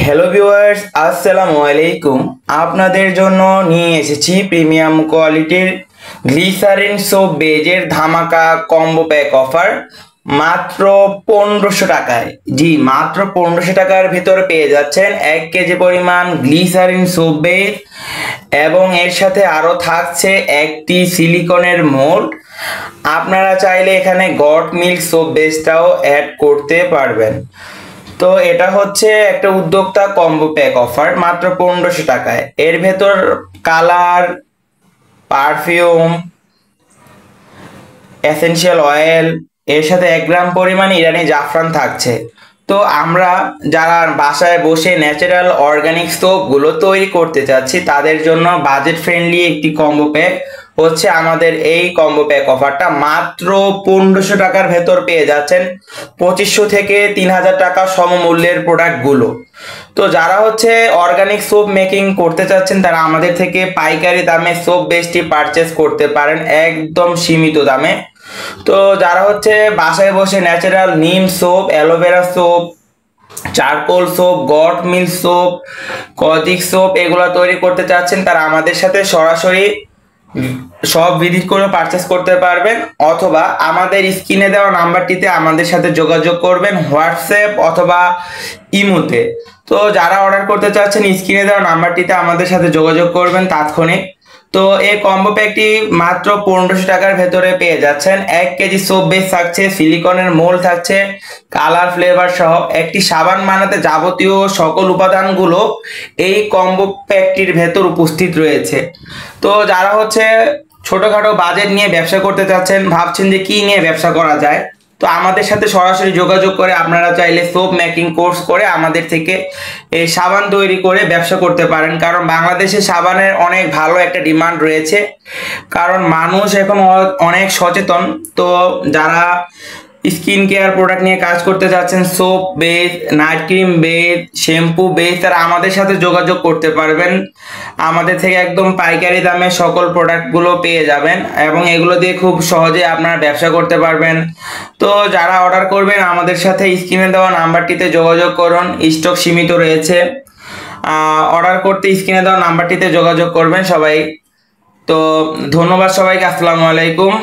Hello viewers, আসসালামু আলাইকুম। আপনাদের জন্য নিয়ে এসেছি প্রিমিয়াম কোয়ালিটির গ্লিসারিন সোপ বেজের ধামাকা কম্বো প্যাক অফার মাত্র 1500 টাকায়। জি, মাত্র 1500 টাকার ভিতরে পেয়ে যাচ্ছেন 1 কেজি পরিমাণ গ্লিসারিন সোপ বেজ এবং এর সাথে আরও থাকছে একটি সিলিকনের মোল্ড। আপনারা চাইলে এখানে গট মিল্ক সোপ বেজটাও অ্যাড করতে পারবেন। তো এটা হচ্ছে একটা উদ্যোক্তা কম্বো প্যাক অফার মাত্র 1500 টাকায়। এর ভেতর কালার, পারফিউম, এসেনশিয়াল অয়েল, এর সাথে 1 গ্রাম পরিমাণ ইরানি জাফরান থাকছে। তো আমরা যারা বাসায় বসে ন্যাচারাল অর্গানিক সোপগুলো তৈরি করতে চাচ্ছি তাদের জন্য বাজেট ফ্রেন্ডলি একটি কম্বো প্যাক হচ্ছে আমাদের এই কম্বো প্যাক অফারটা। মাত্র 1500 টাকার ভেতর পেয়ে যাচ্ছেন 2500 থেকে 3000 টাকা সমমূল্যের প্রোডাক্টগুলো। তো যারা হচ্ছে অর্গানিক সোপ মেকিং করতে চাচ্ছেন তারা আমাদের থেকে পাইকারি দামে সোপ বেসটি পারচেস করতে পারেন একদম সীমিত দামে। তো যারা হচ্ছে বাসায় বসে ন্যাচারাল নিম soap, aloe vera soap, charcoal soap, goat milk soap, kojic soap এগুলো তৈরি করতে চাচ্ছেন তারা আমাদের সাথে সরাসরি সব ভিজিট করে পারচেস করতে পারবেন, অথবা আমাদের স্ক্রিনে দেওয়া নাম্বারটিতে আমাদের সাথে যোগাযোগ করবেন হোয়াটসঅ্যাপ অথবা ইমোতে। তো যারা অর্ডার করতে চাচ্ছেন স্ক্রিনে দেওয়া নাম্বারটিতে আমাদের সাথে যোগাযোগ করবেন তাৎক্ষণিক। তো এই কম্বো প্যাকটি মাত্র 1500 টাকার ভেতরে পেয়ে যাচ্ছেন। 1 কেজি সোপ বেস থাকছে, সিলিকনের মোল্ড থাকছে, কালার ফ্লেভার সহ একটি সাবান বানাতে যাবতীয় সকল উপাদানগুলো এই কম্বো প্যাকটির ভেতর উপস্থিত রয়েছে। তো যারা হচ্ছে ছোটখাটো বাজেট নিয়ে ব্যবসা করতে চাচ্ছেন, ভাবছেন যে কি নিয়ে ব্যবসা করা যায়, তো আমাদের সাথে সরাসরি যোগাযোগ করে আপনারা চাইলে সোপ মেকিং কোর্স করে আমাদের থেকে এই সাবান তৈরি করে ব্যবসা করতে পারেন। কারণ বাংলাদেশে সাবানের অনেক ভালো একটা ডিমান্ড রয়েছে, কারণ মানুষ এখন অনেক সচেতন। তো যারা স্কিন কেয়ার প্রোডাক্ট নিয়ে কাজ করতে যাচ্ছেন, soap base, night cream base, shampoo base, তারা আমাদের সাথে যোগাযোগ করতে পারবেন। আমাদের থেকে একদম পাইকারি দামে সকল প্রোডাক্টগুলো পেয়ে যাবেন এবং এগুলো দিয়ে খুব সহজে আপনারা ব্যবসা করতে পারবেন। তো যারা অর্ডার করবেন আমাদের সাথে স্ক্রিনে দেওয়া নাম্বারটিতে যোগাযোগ করুন, স্টক সীমিত রয়েছে। অর্ডার করতে স্ক্রিনে দেওয়া নাম্বারটিতে যোগাযোগ করবেন সবাই। তো ধন্যবাদ সবাইকে, আসসালামু আলাইকুম।